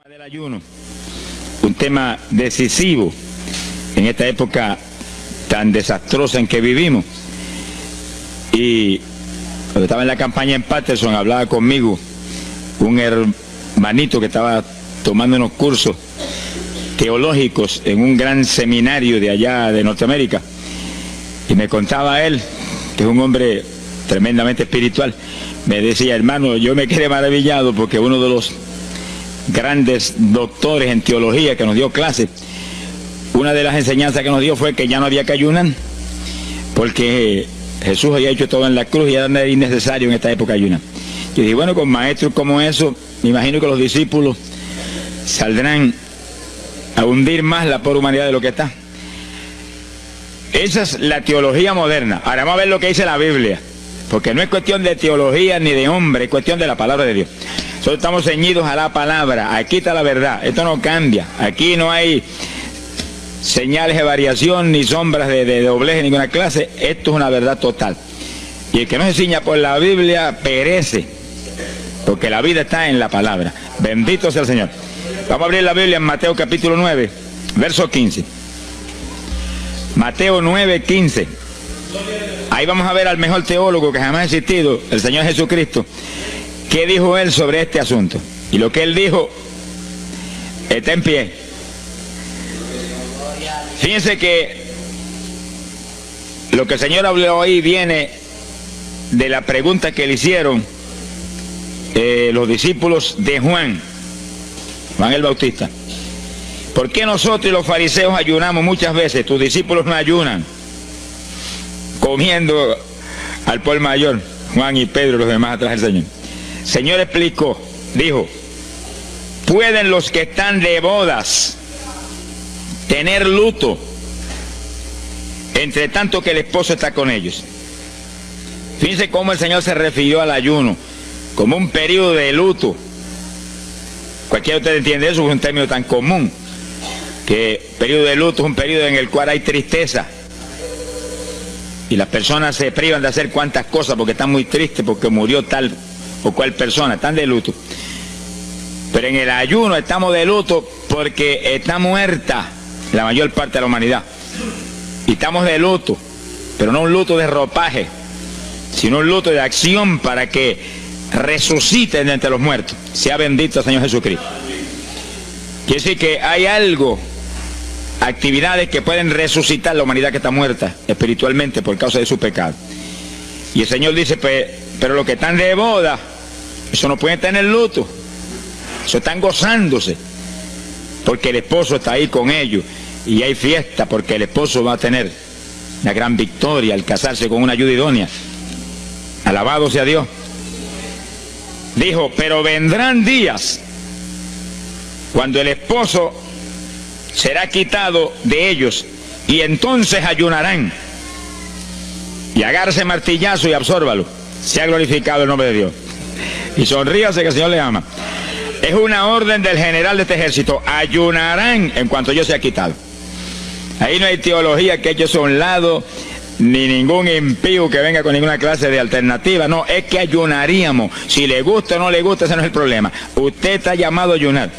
Del ayuno, un tema decisivo en esta época tan desastrosa en que vivimos. Y cuando estaba en la campaña en Patterson, hablaba conmigo un hermanito que estaba tomando unos cursos teológicos en un gran seminario de allá de Norteamérica, y me contaba él, que es un hombre tremendamente espiritual, me decía: hermano, yo me quedé maravillado porque uno de los grandes doctores en teología que nos dio clase, una de las enseñanzas que nos dio fue que ya no había que ayunar, porque Jesús había hecho todo en la cruz y era innecesario en esta época ayunar. Yo dije, bueno, con maestros como eso, me imagino que los discípulos saldrán a hundir más la pobre humanidad de lo que está. Esa es la teología moderna. Ahora vamos a ver lo que dice la Biblia, porque no es cuestión de teología ni de hombre, es cuestión de la palabra de Dios. Nosotros estamos ceñidos a la palabra, aquí está la verdad, esto no cambia, aquí no hay señales de variación ni sombras de doblez de ninguna clase, esto es una verdad total. Y el que no se ciña por la Biblia perece, porque la vida está en la palabra. Bendito sea el Señor. Vamos a abrir la Biblia en Mateo capítulo 9, verso 15. Mateo 9, 15. Ahí vamos a ver al mejor teólogo que jamás ha existido, el Señor Jesucristo. ¿Qué dijo él sobre este asunto? Y lo que él dijo está en pie. Fíjense que lo que el Señor habló ahí viene de la pregunta que le hicieron los discípulos de Juan el Bautista. ¿Por qué nosotros y los fariseos ayunamos muchas veces? Tus discípulos no ayunan, comiendo al por mayor, Juan y Pedro y los demás atrás del Señor. El Señor explicó, dijo: ¿pueden los que están de bodas tener luto entre tanto que el esposo está con ellos? Fíjense cómo el Señor se refirió al ayuno como un periodo de luto. Cualquiera de ustedes entiende eso, es un término tan común, que periodo de luto es un periodo en el cual hay tristeza y las personas se privan de hacer cuantas cosas porque están muy tristes porque murió tal o cual persona, están de luto. Pero en el ayuno estamos de luto porque está muerta la mayor parte de la humanidad, y estamos de luto, pero no un luto de ropaje, sino un luto de acción para que resuciten de entre los muertos. Sea bendito el Señor Jesucristo. Quiere decir que hay algo, actividades que pueden resucitar la humanidad que está muerta espiritualmente por causa de su pecado. Y el Señor dice, pero los que están de boda, eso no pueden tener luto, eso están gozándose, porque el esposo está ahí con ellos, y hay fiesta porque el esposo va a tener una gran victoria al casarse con una ayuda idónea. Alabado sea Dios. Dijo, pero vendrán días cuando el esposo será quitado de ellos, y entonces ayunarán. Y agárrese martillazo y absórbalo. Sea glorificado el nombre de Dios. Y sonríase que el Señor le ama. Es una orden del general de este ejército. Ayunarán en cuanto yo sea quitado. Ahí no hay teología que eche eso a un lado, ni ningún impío que venga con ninguna clase de alternativa. No, es que ayunaríamos. Si le gusta o no le gusta, ese no es el problema. Usted está llamado a ayunar.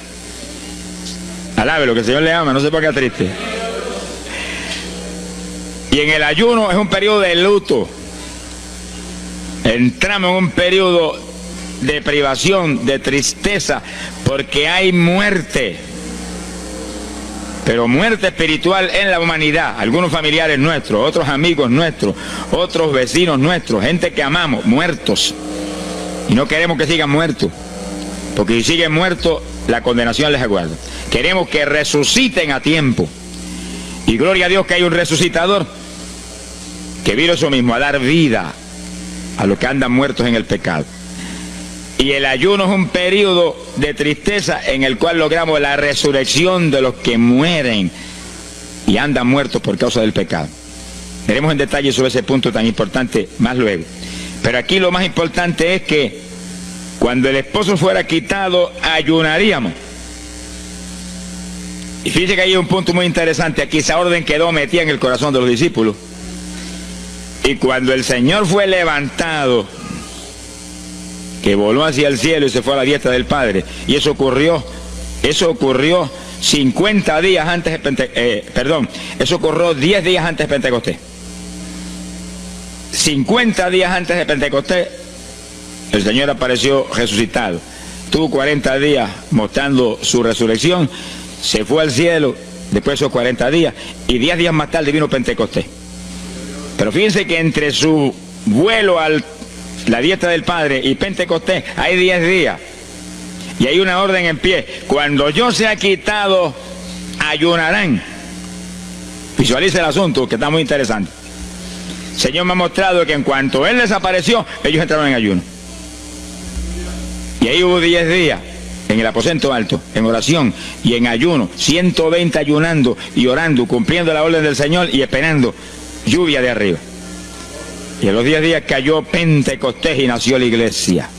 Alábelo, que el Señor le ama, no se ponga triste. Y en el ayuno es un periodo de luto. Entramos en un periodo de privación, de tristeza, porque hay muerte. Pero muerte espiritual en la humanidad. Algunos familiares nuestros, otros amigos nuestros, otros vecinos nuestros, gente que amamos, muertos. Y no queremos que sigan muertos, porque si siguen muertos, la condenación les aguarda. Queremos que resuciten a tiempo. Y gloria a Dios que hay un resucitador que vino eso mismo, a dar vida a los que andan muertos en el pecado. Y el ayuno es un periodo de tristeza en el cual logramos la resurrección de los que mueren y andan muertos por causa del pecado. Veremos en detalle sobre ese punto tan importante más luego. Pero aquí lo más importante es que cuando el esposo fuera quitado, ayunaríamos. Y fíjense que hay un punto muy interesante aquí. Esa orden quedó metida en el corazón de los discípulos. Y cuando el Señor fue levantado, que voló hacia el cielo y se fue a la diestra del Padre, y eso ocurrió Eso ocurrió 50 días antes de eso ocurrió 10 días antes de Pentecostés. 50 días antes de Pentecostés, el Señor apareció resucitado. Tuvo 40 días mostrando su resurrección, se fue al cielo después de esos 40 días, y 10 días más tarde vino Pentecostés. Pero fíjense que entre su vuelo a la diestra del Padre y Pentecostés hay 10 días. Y hay una orden en pie: cuando yo sea quitado, ayunarán. Visualice el asunto, que está muy interesante. El Señor me ha mostrado que en cuanto Él desapareció, ellos entraron en ayuno. Y ahí hubo 10 días en el aposento alto, en oración y en ayuno, 120 ayunando y orando, cumpliendo la orden del Señor y esperando lluvia de arriba. Y en los 10 días cayó Pentecostés y nació la iglesia.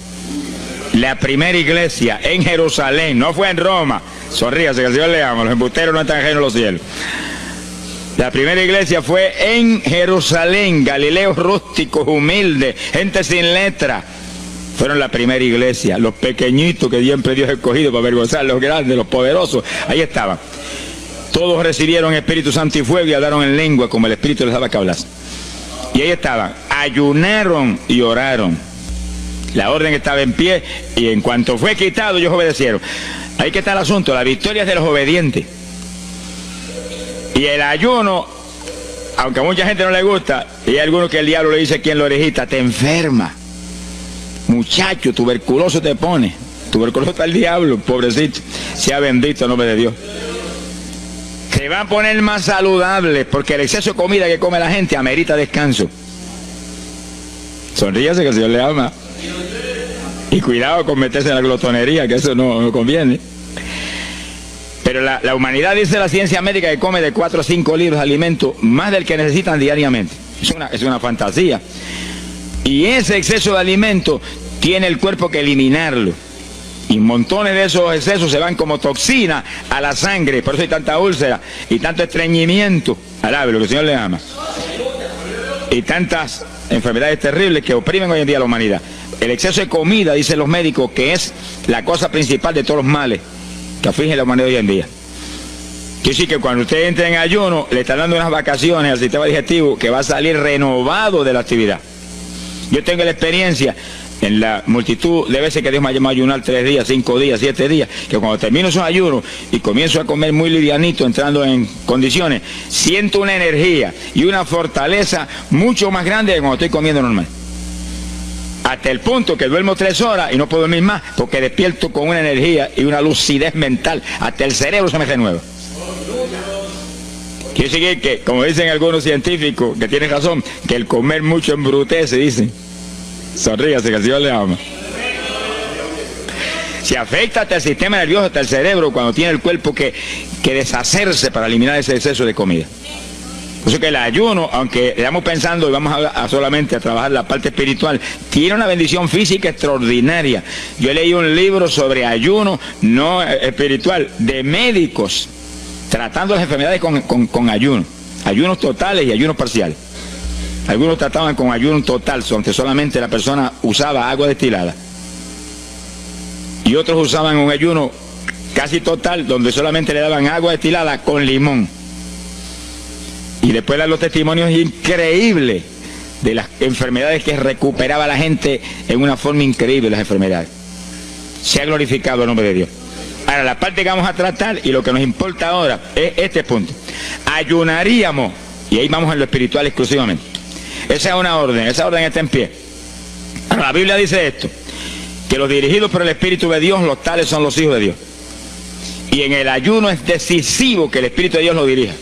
La primera iglesia en Jerusalén, no fue en Roma. Sonríase, que el Señor le ama, los embusteros no están ajenos a los cielos. La primera iglesia fue en Jerusalén, Galileos rústicos, humildes, gente sin letra. Fueron la primera iglesia, los pequeñitos que siempre Dios ha escogido para avergonzar a los grandes, los poderosos, ahí estaban. Todos recibieron Espíritu Santo y fuego y hablaron en lengua como el Espíritu les daba que hablasen. Y ahí estaban, ayunaron y oraron. La orden estaba en pie y en cuanto fue quitado ellos obedecieron. Ahí que está el asunto, la victoria es de los obedientes. Y el ayuno, aunque a mucha gente no le gusta, y hay algunos que el diablo le dice aquí en la orejita: te enferma. Muchacho, tuberculoso te pone. Tuberculoso está el diablo, pobrecito. Sea bendito el nombre de Dios. Se va a poner más saludable, porque el exceso de comida que come la gente amerita descanso. Sonríase, que el Señor le ama. Y cuidado con meterse en la glotonería, que eso no conviene. Pero la humanidad, dice la ciencia médica, que come de 4 a 5 litros de alimento, más del que necesitan diariamente. Es una fantasía. Y ese exceso de alimento tiene el cuerpo que eliminarlo. Y montones de esos excesos se van como toxina a la sangre. Por eso hay tanta úlcera y tanto estreñimiento. Alabe, lo que el Señor le ama. Y tantas enfermedades terribles que oprimen hoy en día a la humanidad. El exceso de comida, dicen los médicos, que es la cosa principal de todos los males que afligen a la humanidad hoy en día. Quiere decir que cuando usted entre en ayuno, le está dando unas vacaciones al sistema digestivo que va a salir renovado de la actividad. Yo tengo la experiencia en la multitud de veces que Dios me ha llamado a ayunar 3 días, 5 días, 7 días, que cuando termino esos ayunos y comienzo a comer muy livianito, entrando en condiciones, siento una energía y una fortaleza mucho más grande que cuando estoy comiendo normal. Hasta el punto que duermo 3 horas y no puedo dormir más, porque despierto con una energía y una lucidez mental. Hasta el cerebro se me renueva. Quiere decir que, como dicen algunos científicos, que tienen razón, que el comer mucho embrutece, dicen. Sonríase, que el Señor le ama. Se afecta hasta el sistema nervioso, hasta el cerebro, cuando tiene el cuerpo que deshacerse para eliminar ese exceso de comida. Por eso que el ayuno, aunque estamos pensando y vamos a solamente a trabajar la parte espiritual, tiene una bendición física extraordinaria. Yo leí un libro sobre ayuno no espiritual, de médicos, tratando las enfermedades con ayuno. Ayunos totales y ayunos parciales. Algunos trataban con ayuno total, donde solamente la persona usaba agua destilada. Y otros usaban un ayuno casi total, donde solamente le daban agua destilada con limón. Y después dan los testimonios increíbles de las enfermedades que recuperaba la gente en una forma increíble, las enfermedades. Se ha glorificado el nombre de Dios. Ahora, la parte que vamos a tratar y lo que nos importa ahora es este punto. Ayunaríamos, y ahí vamos en lo espiritual exclusivamente. Esa es una orden, esa orden está en pie. Ahora, la Biblia dice esto, que los dirigidos por el Espíritu de Dios, los tales son los hijos de Dios. Y en el ayuno es decisivo que el Espíritu de Dios lo dirija.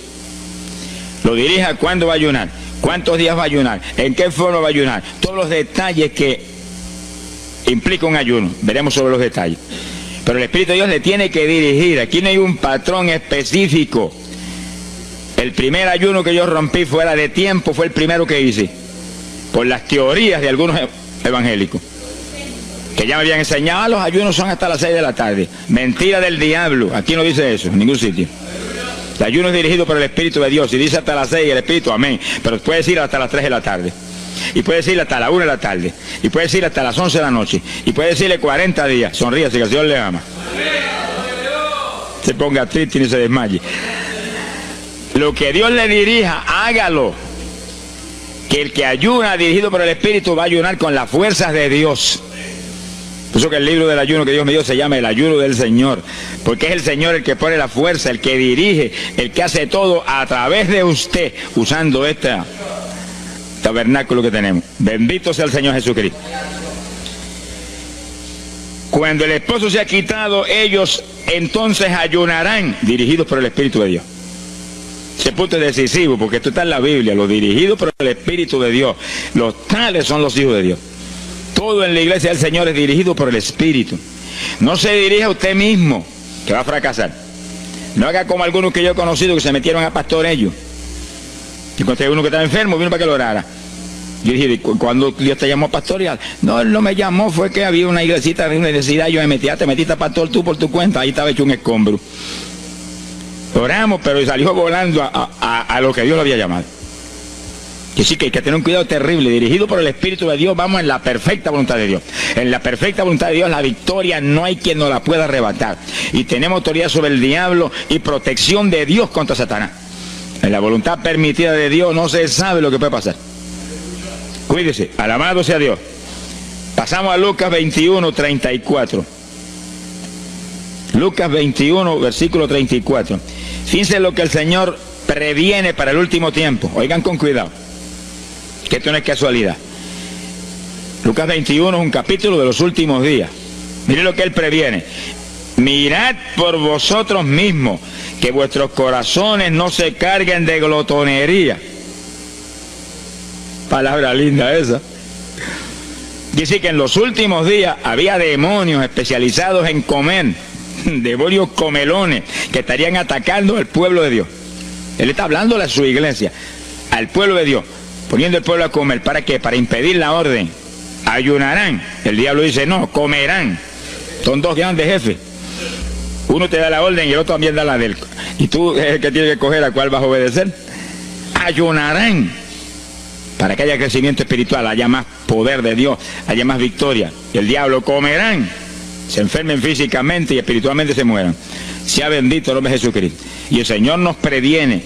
Lo dirija cuándo va a ayunar, cuántos días va a ayunar, en qué forma va a ayunar, todos los detalles que implica un ayuno, veremos sobre los detalles. Pero el Espíritu de Dios le tiene que dirigir, aquí no hay un patrón específico. El primer ayuno que yo rompí fuera de tiempo fue el primero que hice, por las teorías de algunos evangélicos, que ya me habían enseñado, los ayunos son hasta las 6 de la tarde. Mentira del diablo, aquí no dice eso, en ningún sitio. El ayuno es dirigido por el Espíritu de Dios, y dice hasta las 6 el Espíritu, amén, pero puede decir hasta las 3 de la tarde, y puede decir hasta la 1 de la tarde, y puede decir hasta las 11 de la noche, y puede decirle 40 días, sonríase que el Señor le ama. se ponga triste ni se desmaye. Lo que Dios le dirija, hágalo. Que el que ayuna dirigido por el Espíritu va a ayunar con las fuerzas de Dios. Por eso que el libro del ayuno que Dios me dio se llama el ayuno del Señor, porque es el Señor el que pone la fuerza, el que dirige, el que hace todo a través de usted, usando este tabernáculo que tenemos. Bendito sea el Señor Jesucristo. Cuando el esposo se ha quitado, ellos entonces ayunarán, dirigidos por el Espíritu de Dios. Ese punto es decisivo, porque esto está en la Biblia, los dirigidos por el Espíritu de Dios. Los tales son los hijos de Dios. Todo en la iglesia del Señor es dirigido por el Espíritu. No se dirija a usted mismo, que va a fracasar. No haga como algunos que yo he conocido que se metieron a pastor ellos. Y encontré uno que estaba enfermo, vino para que lo orara. Yo dije, ¿cuándo Dios te llamó a pastorear? No, él no me llamó, fue que había una iglesita de una necesidad, yo me metí, te metiste a pastor tú por tu cuenta, ahí estaba hecho un escombro. Oramos, pero salió volando a lo que Dios lo había llamado. Que sí, que hay que tener un cuidado terrible, dirigido por el Espíritu de Dios, vamos en la perfecta voluntad de Dios. En la perfecta voluntad de Dios, la victoria no hay quien nos la pueda arrebatar. Y tenemos autoridad sobre el diablo y protección de Dios contra Satanás. En la voluntad permitida de Dios no se sabe lo que puede pasar. Cuídese, alabado sea Dios. Pasamos a Lucas 21, 34. Lucas 21, versículo 34. Fíjense lo que el Señor previene para el último tiempo. Oigan con cuidado, que esto no es casualidad. Lucas 21 es un capítulo de los últimos días. Miren lo que Él previene. Mirad por vosotros mismos, que vuestros corazones no se carguen de glotonería. Palabra linda esa. Dice que en los últimos días había demonios especializados en comer, demonios comelones, que estarían atacando al pueblo de Dios. Él está hablando a su iglesia, al pueblo de Dios, poniendo al pueblo a comer. ¿Para qué? Para impedir la orden. Ayunarán. El diablo dice, no, comerán. Son dos grandes jefes. Uno te da la orden y el otro también da la del. Y tú es el que tienes que coger a cuál vas a obedecer. Ayunarán. Para que haya crecimiento espiritual, haya más poder de Dios, haya más victoria. Y el diablo comerán. Se enfermen físicamente y espiritualmente se mueran. Sea bendito el nombre de Jesucristo. Y el Señor nos previene.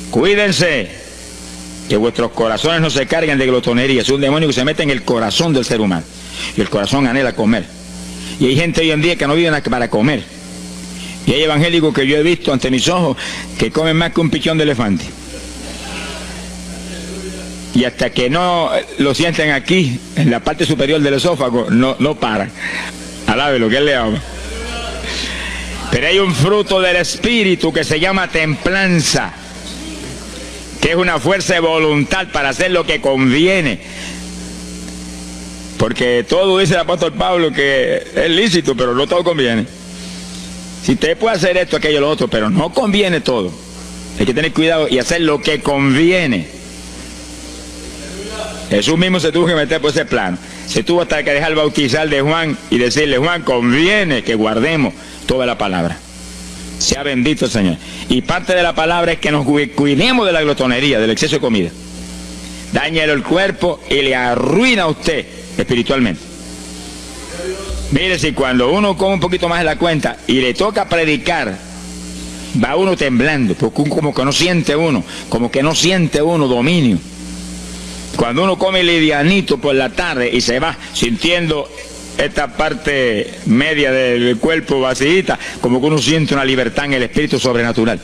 Cuídense, que vuestros corazones no se carguen de glotonería. Es un demonio que se mete en el corazón del ser humano. Y el corazón anhela comer. Y hay gente hoy en día que no vive para comer. Y hay evangélicos que yo he visto ante mis ojos que comen más que un pichón de elefante. Y hasta que no lo sienten aquí, en la parte superior del esófago, no paran. Alabe lo que Él le ama. Pero hay un fruto del Espíritu que se llama templanza, que es una fuerza de voluntad para hacer lo que conviene. Porque todo dice el apóstol Pablo que es lícito, pero no todo conviene. Si usted puede hacer esto, aquello, lo otro, pero no conviene todo. Hay que tener cuidado y hacer lo que conviene. Jesús mismo se tuvo que meter por ese plano. Se tuvo hasta que dejar bautizar de Juan y decirle, Juan, conviene que guardemos toda la palabra. Sea bendito el Señor. Y parte de la palabra es que nos cuidemos de la glotonería, del exceso de comida. Daña el cuerpo y le arruina a usted espiritualmente. Mire, si cuando uno come un poquito más de la cuenta y le toca predicar, va uno temblando, porque como que no siente uno dominio. Cuando uno come livianito por la tarde y se va sintiendo esta parte media del cuerpo vacíita, como que uno siente una libertad en el espíritu sobrenatural.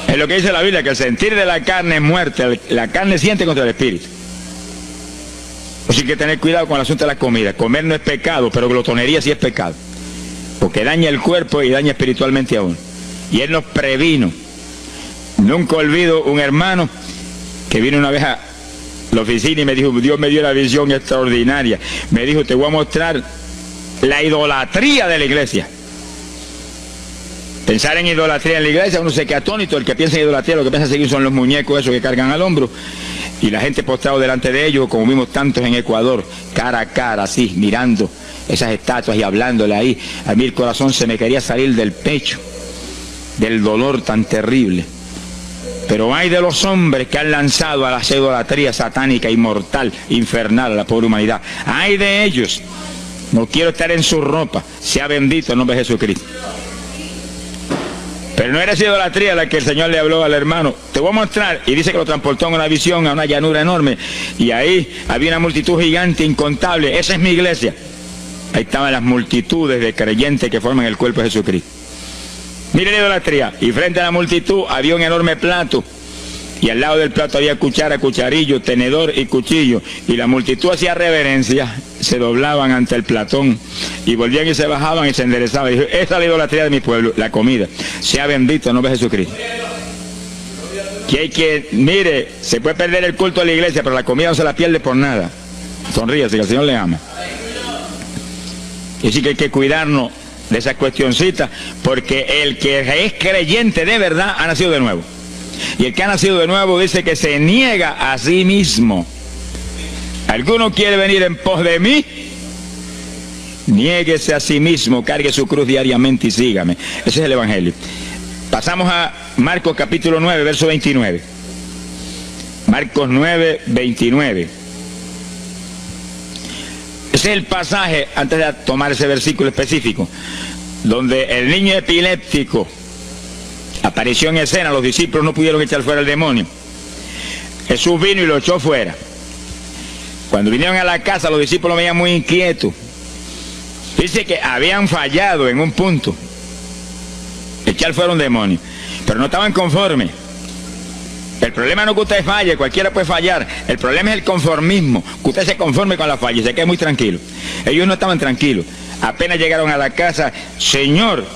Es lo que dice la Biblia, que el sentir de la carne es muerte, la carne siente contra el espíritu. Así que hay que tener cuidado con el asunto de la comida. Comer no es pecado, pero glotonería sí es pecado, porque daña el cuerpo y daña espiritualmente a uno. Y Él nos previno. Nunca olvido un hermano que vino una vez a la oficina y me dijo, Dios me dio una visión extraordinaria. Me dijo, te voy a mostrar la idolatría de la iglesia. Pensar en idolatría en la iglesia, uno se queda atónito. El que piensa en idolatría, lo que piensa seguir son los muñecos esos que cargan al hombro. Y la gente postrado delante de ellos, como vimos tantos en Ecuador, cara a cara, así, mirando esas estatuas y hablándole ahí. A mí el corazón se me quería salir del pecho, del dolor tan terrible. Pero hay de los hombres que han lanzado a la idolatría satánica, inmortal, infernal a la pobre humanidad. Hay de ellos. No quiero estar en su ropa. Sea bendito el nombre de Jesucristo. Pero no era esa idolatría la que el Señor le habló al hermano. Te voy a mostrar. Y dice que lo transportó en una visión a una llanura enorme. Y ahí había una multitud gigante, incontable. Esa es mi iglesia. Ahí estaban las multitudes de creyentes que forman el cuerpo de Jesucristo. Mire la idolatría. Y frente a la multitud había un enorme plato. Y al lado del plato había cuchara, cucharillo, tenedor y cuchillo. Y la multitud hacía reverencia, se doblaban ante el platón. Y volvían y se bajaban y se enderezaban. Y dijo, esa es la idolatría de mi pueblo, la comida. Sea bendito el nombre de Jesucristo. Mire, se puede perder el culto de la iglesia, pero la comida no se la pierde por nada. Sonríase, que el Señor le ama. Y sí que hay que cuidarnos de esas cuestioncitas, porque el que es creyente de verdad ha nacido de nuevo. Y el que ha nacido de nuevo dice que se niega a sí mismo. ¿Alguno quiere venir en pos de mí? Niéguese a sí mismo, cargue su cruz diariamente y sígame. Ese es el Evangelio. Pasamos a Marcos capítulo 9, verso 29. Marcos 9, 29. Ese es el pasaje, antes de tomar ese versículo específico, donde el niño epiléptico apareció en escena. Los discípulos no pudieron echar fuera el demonio. Jesús vino y lo echó fuera. Cuando vinieron a la casa, los discípulos lo veían muy inquietos. Dice que habían fallado en un punto, echar fuera un demonio, pero no estaban conformes. El problema no es que usted falle, cualquiera puede fallar. El problema es el conformismo, que usted se conforme con la falla y se quede muy tranquilo. Ellos no estaban tranquilos. Apenas llegaron a la casa, Señor,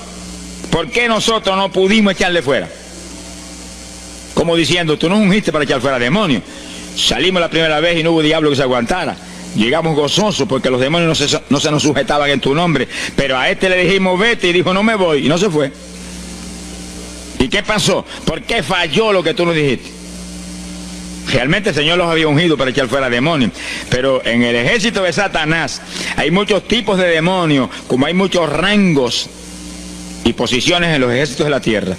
¿por qué nosotros no pudimos echarle fuera? Como diciendo, tú nos ungiste para echar fuera demonios. Salimos la primera vez y no hubo diablo que se aguantara. Llegamos gozosos porque los demonios no se nos sujetaban en tu nombre. Pero a este le dijimos, vete, y dijo, no me voy, y no se fue. ¿Y qué pasó? ¿Por qué falló lo que tú nos dijiste? Realmente el Señor los había ungido para echar fuera demonios. Pero en el ejército de Satanás hay muchos tipos de demonios, como hay muchos rangos y posiciones en los ejércitos de la tierra.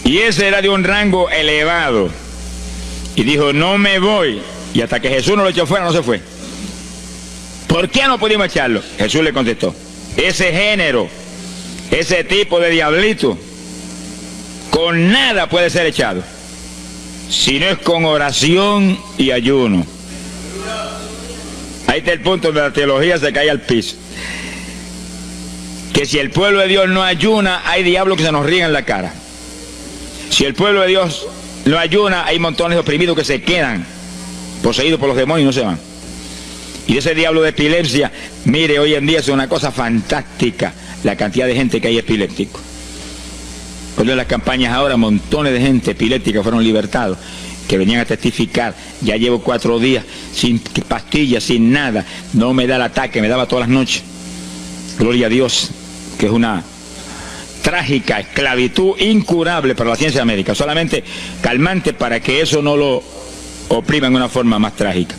Y ese era de un rango elevado. Y dijo, no me voy. Y hasta que Jesús no lo echó fuera, no se fue. ¿Por qué no pudimos echarlo? Jesús le contestó, ese género, ese tipo de diablito, con nada puede ser echado, si no es con oración y ayuno. Ahí está el punto donde la teología se cae al piso. Que si el pueblo de Dios no ayuna, hay diablos que se nos ríen en la cara. Si el pueblo de Dios no ayuna, hay montones de oprimidos que se quedan poseídos por los demonios y no se van. Y ese diablo de epilepsia, mire, hoy en día es una cosa fantástica la cantidad de gente que hay epiléptico. Cuando en las campañas ahora, montones de gente epiléptica fueron libertados, que venían a testificar. Ya llevo 4 días sin pastillas, sin nada, no me da el ataque, me daba todas las noches. Gloria a Dios, que es una trágica esclavitud incurable para la ciencia médica, solamente calmante para que eso no lo oprima en una forma más trágica.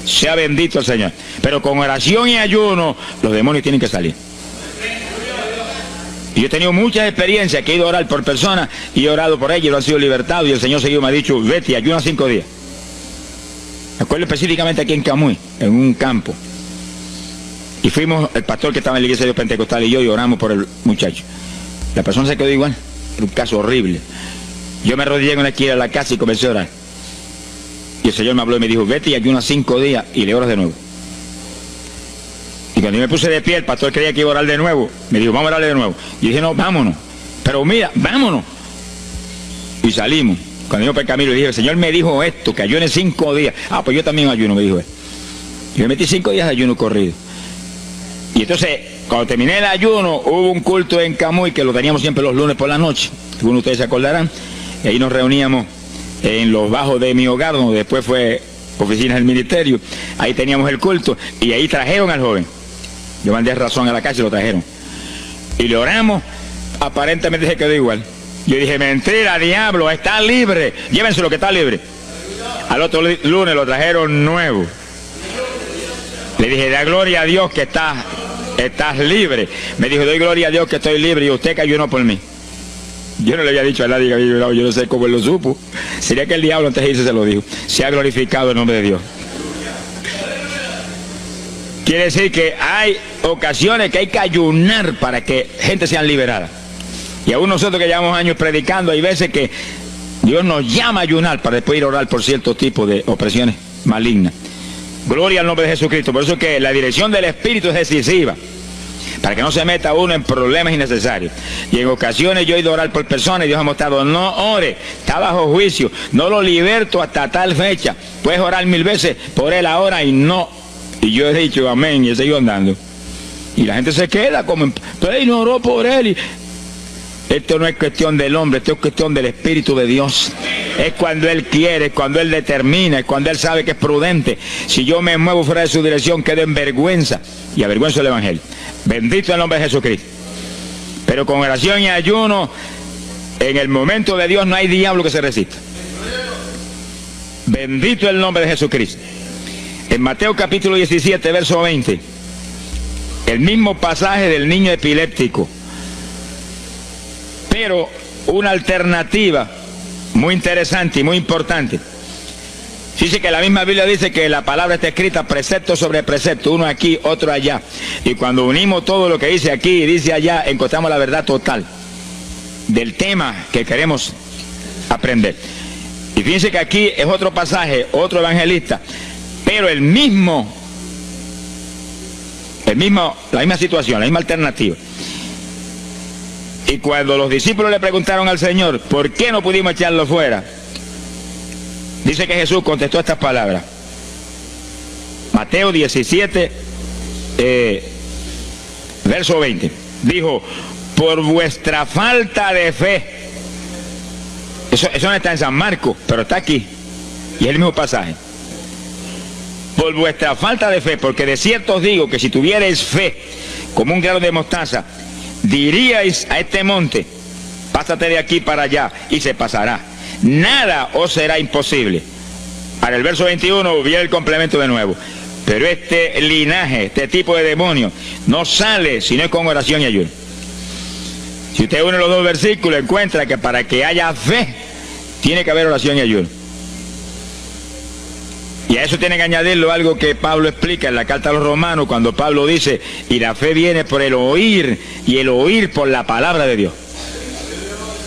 Sea bendito el Señor. Pero con oración y ayuno, los demonios tienen que salir. Y yo he tenido muchas experiencias que he ido a orar por personas y he orado por ellos y lo han sido libertados, y el Señor seguido me ha dicho, vete, ayuna 5 días. Me acuerdo específicamente aquí en Camuy, en un campo. Y fuimos, el pastor que estaba en la iglesia de Dios Pentecostal y yo, y oramos por el muchacho. La persona se quedó igual. Era un caso horrible. Yo me arrodillé en una esquina de la casa y comencé a orar. Y el Señor me habló y me dijo, vete y ayunas 5 días y le oras de nuevo. Y cuando yo me puse de pie, el pastor creía que iba a orar de nuevo. Me dijo, vamos a orarle de nuevo. Y dije, no, vámonos. Pero mira, vámonos. Y salimos. Cuando yo por el camino le dije, el Señor me dijo esto, que ayune 5 días. Ah, pues yo también ayuno, me dijo él. Y me metí 5 días de ayuno corrido. Y entonces, cuando terminé el ayuno, hubo un culto en Camuy, que lo teníamos siempre los lunes por la noche. Algunos de ustedes se acordarán. Y ahí nos reuníamos en los bajos de mi hogar, donde después fue oficinas del ministerio. Ahí teníamos el culto. Y ahí trajeron al joven. Yo mandé razón a la casa y lo trajeron. Y le oramos, aparentemente se quedó igual. Yo dije, mentira, diablo, está libre. Llévenselo que está libre. Al otro lunes lo trajeron nuevo. Le dije, da gloria a Dios que estás libre. Me dijo, doy gloria a Dios que estoy libre y usted que ayunó por mí. Yo no le había dicho a nadie que había ayunado, yo no sé cómo él lo supo. Sería que el diablo antes de irse se lo dijo. Se ha glorificado el nombre de Dios. Quiere decir que hay ocasiones que hay que ayunar para que gente sea liberada. Y aún nosotros que llevamos años predicando, hay veces que Dios nos llama a ayunar para después ir a orar por cierto tipo de opresiones malignas. Gloria al nombre de Jesucristo. Por eso es que la dirección del Espíritu es decisiva, para que no se meta uno en problemas innecesarios. Y en ocasiones yo he ido a orar por personas y Dios ha mostrado: no ore, está bajo juicio, no lo liberto hasta tal fecha. Puedes orar 1000 veces por él ahora y no. Y yo he dicho amén y he seguido andando. Y la gente se queda como, pero no oró por él. Esto no es cuestión del hombre, esto es cuestión del Espíritu de Dios. Es cuando Él quiere, es cuando Él determina, es cuando Él sabe que es prudente. Si yo me muevo fuera de su dirección, quedo en vergüenza y avergüenzo el Evangelio. Bendito el nombre de Jesucristo. Pero con oración y ayuno, en el momento de Dios no hay diablo que se resista. Bendito el nombre de Jesucristo. En Mateo capítulo 17, verso 20, el mismo pasaje del niño epiléptico, pero una alternativa muy interesante y muy importante. Dice que la misma Biblia dice que la palabra está escrita precepto sobre precepto, uno aquí, otro allá. Y cuando unimos todo lo que dice aquí y dice allá, encontramos la verdad total del tema que queremos aprender. Y fíjense que aquí es otro pasaje, otro evangelista, pero la misma situación, la misma alternativa. Y cuando los discípulos le preguntaron al Señor, ¿por qué no pudimos echarlo fuera? Dice que Jesús contestó estas palabras. Mateo 17, verso 20. Dijo: por vuestra falta de fe. Eso no está en San Marcos, pero está aquí. Y es el mismo pasaje. Por vuestra falta de fe, porque de cierto os digo que si tuvierais fe como un grano de mostaza, diríais a este monte: pásate de aquí para allá, y se pasará. Nada os será imposible. Para el verso 21 viene el complemento de nuevo. Pero este linaje, este tipo de demonio, no sale si no es con oración y ayuno. Si usted une los dos versículos, encuentra que para que haya fe, tiene que haber oración y ayuno. Y a eso tiene que añadirlo algo que Pablo explica en la carta a los Romanos, cuando Pablo dice: y la fe viene por el oír, y el oír por la palabra de Dios.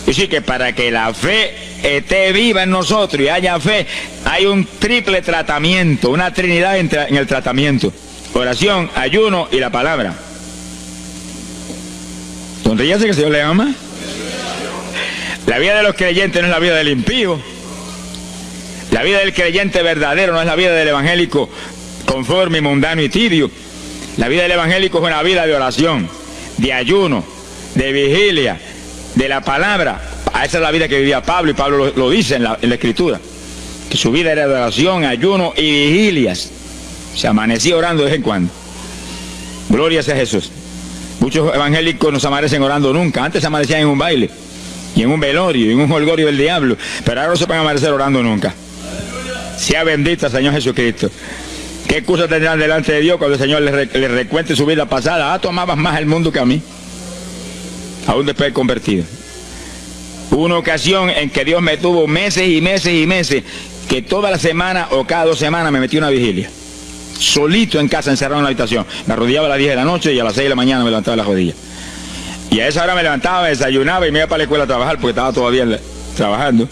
Y sí, que para que la fe esté viva en nosotros y haya fe, hay un triple tratamiento, una trinidad en el tratamiento: oración, ayuno y la palabra. Sonríase que el Señor le ama. La vida de los creyentes no es la vida del impío. La vida del creyente verdadero no es la vida del evangélico conforme, mundano y tibio. La vida del evangélico es una vida de oración, de ayuno, de vigilia, de la palabra. Esa es la vida que vivía Pablo, y Pablo lo dice en la Escritura, que su vida era de oración, ayuno y vigilias. Se amanecía orando de vez en cuando. Gloria sea Jesús. Muchos evangélicos no se amanecen orando nunca. Antes se amanecían en un baile, y en un velorio, y en un jolgorio del diablo, pero ahora no se pueden amanecer orando nunca. Sea bendito el Señor Jesucristo. ¿Qué excusa tendrán delante de Dios cuando el Señor les recuente su vida pasada? Tú amabas más el mundo que a mí, aún después de convertido. Hubo una ocasión en que Dios me tuvo meses y meses y meses, que toda la semana o cada 2 semanas me metí una vigilia, solito en casa, encerrado en la habitación. Me arrodillaba a las 10 de la noche y a las 6 de la mañana me levantaba las rodillas. Y a esa hora me levantaba, me desayunaba y me iba para la escuela a trabajar, porque estaba todavía trabajando.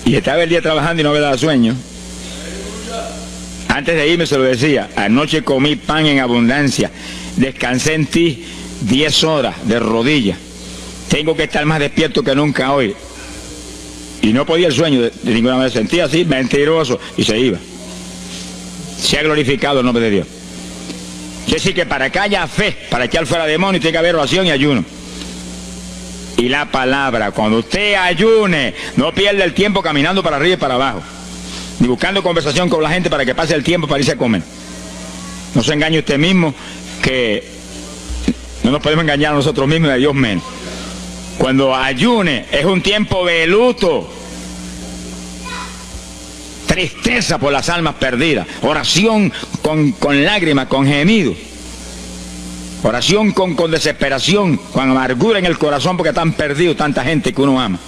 Y estaba el día trabajando y no me daba sueño. Antes de irme se lo decía: anoche comí pan en abundancia, descansé en ti 10 horas de rodillas, tengo que estar más despierto que nunca hoy. Y no podía el sueño de ninguna manera, sentía así, mentiroso, y se iba. Se ha glorificado el nombre de Dios. Es decir, que para que haya fe, para echar fuera demonios, tiene que haber oración y ayuno. Y la palabra. Cuando usted ayune, no pierda el tiempo caminando para arriba y para abajo, ni buscando conversación con la gente para que pase el tiempo para irse a comer. No se engañe usted mismo, que no nos podemos engañar a nosotros mismos y a Dios menos. Cuando ayune es un tiempo de luto, tristeza por las almas perdidas, oración con lágrimas, con gemidos, oración con desesperación, con amargura en el corazón, porque están perdidos tanta gente que uno ama.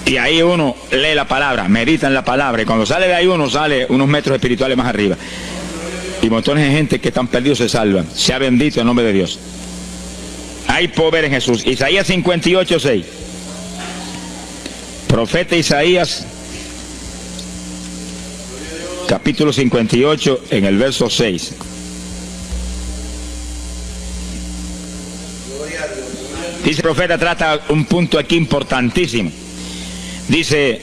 Y ahí uno lee la palabra, medita en la palabra, y cuando sale de ahí uno sale unos metros espirituales más arriba. Y montones de gente que están perdidos se salvan. Sea bendito el nombre de Dios. hay poder en Jesús. Isaías 58:6. Profeta Isaías, capítulo 58, en el verso 6. Dice el profeta, trata un punto aquí importantísimo. Dice,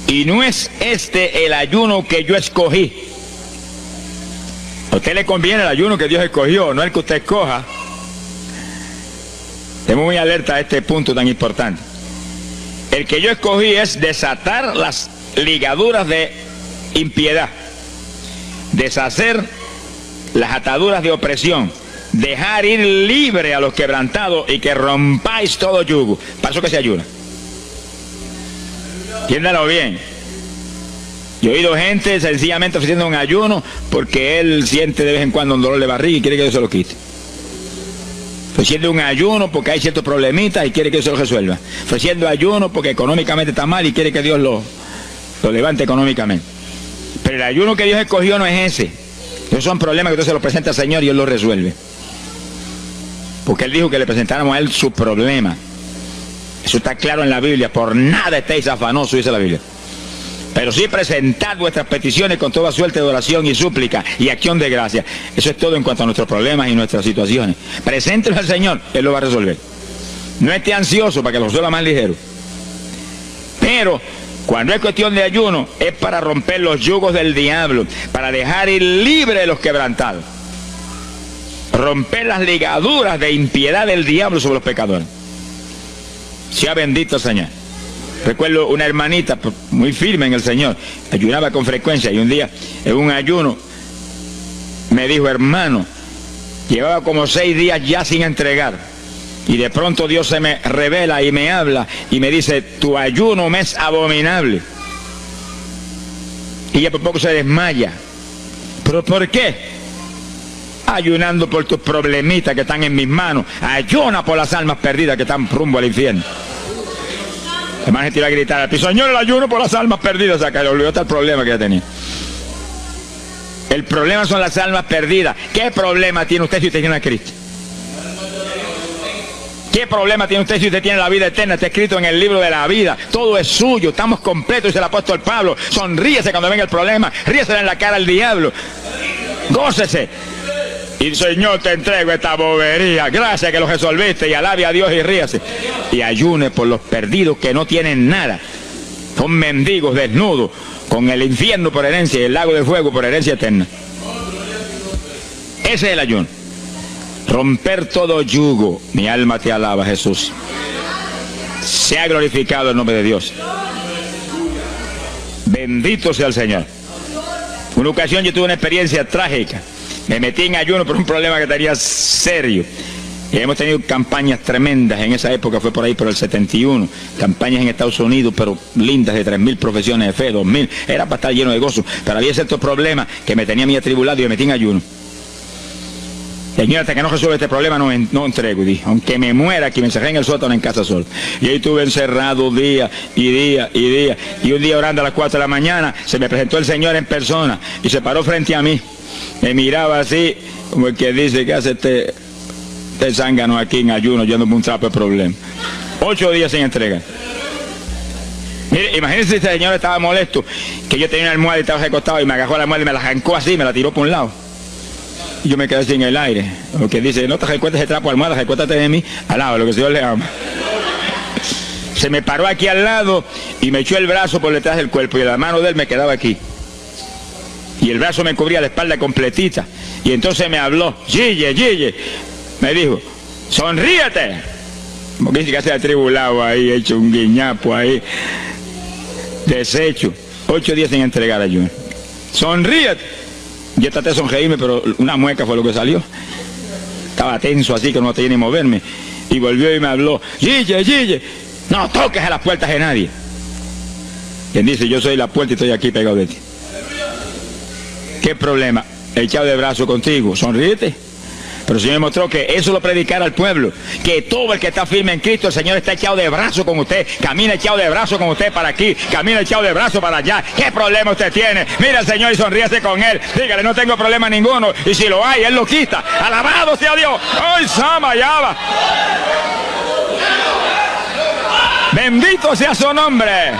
y no es este el ayuno que yo escogí. A usted le conviene el ayuno que Dios escogió, no el que usted escoja. Estemos muy alerta a este punto tan importante. El que yo escogí es desatar las ligaduras de impiedad, deshacer las ataduras de opresión, dejar ir libre a los quebrantados y que rompáis todo yugo. Para eso que se ayuna. Entiéndalo bien. Yo he oído gente sencillamente ofreciendo un ayuno porque él siente de vez en cuando un dolor de barriga y quiere que Dios se lo quite. Ofreciendo un ayuno porque hay ciertos problemitas y quiere que Dios se lo resuelva. Ofreciendo ayuno porque económicamente está mal y quiere que Dios lo levante económicamente. Pero el ayuno que Dios escogió no es ese. Esos son problemas que Dios se los presenta al Señor y Él los resuelve. Porque Él dijo que le presentáramos a Él su problema. Eso está claro en la Biblia. Por nada estéis afanosos, dice la Biblia. Pero sí presentad vuestras peticiones con toda suerte de oración y súplica y acción de gracia. Eso es todo en cuanto a nuestros problemas y nuestras situaciones. Preséntelo al Señor, Él lo va a resolver. No esté ansioso para que lo resuelva más ligero. Pero cuando es cuestión de ayuno, es para romper los yugos del diablo, para dejar ir libre a los quebrantados. Romper las ligaduras de impiedad del diablo sobre los pecadores. Sea bendito el Señor. Recuerdo una hermanita muy firme en el Señor, ayunaba con frecuencia y un día en un ayuno me dijo, hermano, llevaba como 6 días ya sin entregar y de pronto Dios se me revela y me habla y me dice, tu ayuno me es abominable. Y ella por poco se desmaya. ¿Pero por qué? Ayunando por tus problemitas que están en mis manos. Ayuna por las almas perdidas que están rumbo al infierno. Hermano, se tiró a gritar al piso, Señor, el ayuno por las almas perdidas. O sea, que le olvidó el problema que ya tenía. El problema son las almas perdidas. ¿Qué problema tiene usted si usted tiene a Cristo? ¿Qué problema tiene usted si usted tiene la vida eterna? Está escrito en el libro de la vida. Todo es suyo, estamos completos, dice el apóstol Pablo. Sonríese cuando venga el problema, ríesele en la cara al diablo. Gócese. Y Señor, te entrego esta bobería. Gracias que lo resolviste y alabe a Dios y ríase. Y ayune por los perdidos que no tienen nada. Son mendigos desnudos, con el infierno por herencia y el lago de fuego por herencia eterna. Ese es el ayuno. Romper todo yugo. Mi alma te alaba, Jesús. Sea glorificado el nombre de Dios. Bendito sea el Señor. Una ocasión yo tuve una experiencia trágica. Me metí en ayuno por un problema que tenía serio. Y hemos tenido campañas tremendas. En esa época fue por ahí por el 71. Campañas en Estados Unidos, pero lindas, de 3.000 profesiones de fe, 2.000. Era para estar lleno de gozo. Pero había ciertos problemas que me tenía a mí atribulado y me metí en ayuno. Señor, hasta que no resuelva este problema no entrego. Y dije, aunque me muera, que me encerré en el sótano en casa solo. Y ahí estuve encerrado día y día y día. Y un día orando a las 4 de la mañana, se me presentó el Señor en persona y se paró frente a mí. Me miraba así, como el que dice, ¿qué hace este zángano aquí en ayuno, yéndome un trapo de problema? 8 días sin entrega. Mire, imagínense si este señor estaba molesto, que yo tenía una almohada y estaba recostado y me agarró la almohada y me la arrancó así, me la tiró por un lado. Y yo me quedé sin el aire. Lo que dice, no te recuerdes ese trapo de almohada, recuérdate de mí, alaba lo que el Señor le ama. Se me paró aquí al lado y me echó el brazo por detrás del cuerpo y la mano de él me quedaba aquí. Y el brazo me cubría la espalda completita. Y entonces me habló, Gille, me dijo, sonríete. Como que dice que se ha atribulado ahí, hecho un guiñapo ahí, deshecho. 8 días sin entregar ayuno. Sonríete. Yo traté de sonreírme, pero una mueca fue lo que salió. Estaba tenso así que no tenía ni moverme. Y volvió y me habló, Gille, no toques a las puertas de nadie. Quien dice, yo soy la puerta y estoy aquí pegado de ti. ¿Qué problema? Echado de brazo contigo, sonríete. Pero el Señor mostró que eso lo predicara al pueblo, que todo el que está firme en Cristo, el Señor está echado de brazo con usted, camina echado de brazo con usted para aquí, camina echado de brazo para allá. ¿Qué problema usted tiene? Mira al Señor y sonríase con Él, dígale, no tengo problema ninguno, y si lo hay, Él lo quita. Alabado sea Dios. ¡Ay, Sama, ya va! Bendito sea su nombre.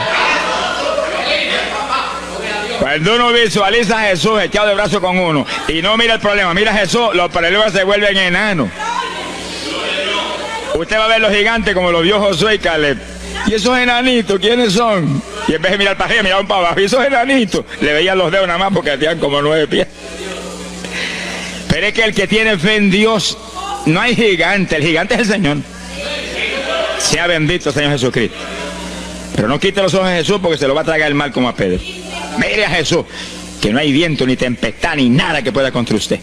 Cuando uno visualiza a Jesús echado de brazo con uno y no mira el problema, mira a Jesús, los problemas se vuelven enanos. Usted va a ver los gigantes como los vio Josué y Caleb. ¿Y esos enanitos quiénes son? Y en vez de mirar para arriba, miraban para abajo. ¿Y esos enanitos? Le veían los dedos nada más porque tenían como 9 pies. Pero es que el que tiene fe en Dios, no hay gigante, el gigante es el Señor. Sea bendito el Señor Jesucristo. Pero no quite los ojos de Jesús porque se lo va a tragar el mal como a Pedro. Mire a Jesús, que no hay viento, ni tempestad, ni nada que pueda contra usted.